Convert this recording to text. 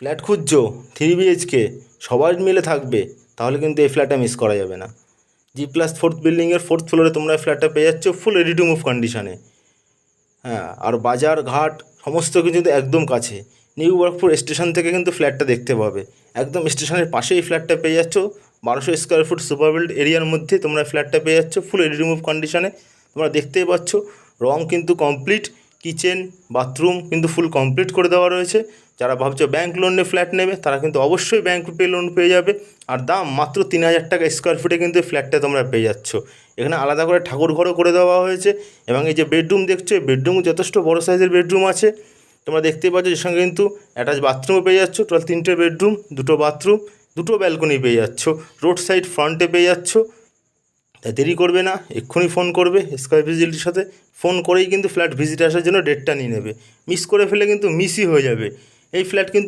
Flat খুঁজছো 3 BHK, সবাই মিলে থাকবে, তাহলে কিন্তু এই ফ্ল্যাটটা মিস করা যাবে না। G+4 বিল্ডিংয়ের 4th ফ্লোরে তোমরা এই ফ্ল্যাটটা পেয়ে যাচ্ছ ফুল রেডি টু মুভ কন্ডিশনে। হ্যাঁ, আর বাজার ঘাট সমস্ত কিছু কিন্তু একদম কাছে। নিউ ব্যারাকপুর স্টেশন থেকে কিন্তু ফ্ল্যাটটা দেখতে পাবে, একদম স্টেশনের পাশেই এই ফ্ল্যাটটা পেয়ে যাচ্ছ। 1200 স্কোয়ার ফুট সুপার বিল্ড এরিয়ার মধ্যে তোমরা ফ্ল্যাটটা পেয়ে যাচ্ছ ফুল রেডি টু মুভ কন্ডিশনে। তোমরা দেখতেই পাচ্ছ রং কিন্তু কমপ্লিট, কিচেন বাথরুম কিন্তু ফুল কমপ্লিট করে দেওয়া রয়েছে। যারা ভাবছো ব্যাঙ্ক লোন নিয়ে ফ্ল্যাট নেবে, তারা কিন্তু অবশ্যই ব্যাঙ্ক লোন পেয়ে যাবে। আর দাম মাত্র 3000 টাকা স্কোয়ার ফুটে কিন্তু এই ফ্ল্যাটটা তোমরা পেয়ে যাচ্ছ। এখানে আলাদা করে ঠাকুর ঘরও করে দেওয়া হয়েছে, এবং এই যে বেডরুম দেখছো, এই বেডরুম যথেষ্ট বড় সাইজের বেডরুম আছে। তোমরা দেখতেই পাচ্ছ এর সঙ্গে কিন্তু অ্যাটাচ বাথরুমও পেয়ে যাচ্ছ। টোটাল 3টে বেডরুম, 2টো বাথরুম, 2টো ব্যালকনি পেয়ে যাচ্ছ। রোড সাইড ফ্রন্টে পেয়ে যাচ্ছ। তাই দেরি করবে না, এক্ষুনি ফোন করবে স্কয়ার ভিজিলিটির সাথে। ফোন করেই কিন্তু ফ্ল্যাট ভিজিট আসার জন্য ডেটটা নিয়ে নেবে। মিস করে ফেলে কিন্তু মিসই হয়ে যাবে। এই ফ্ল্যাট কিন্তু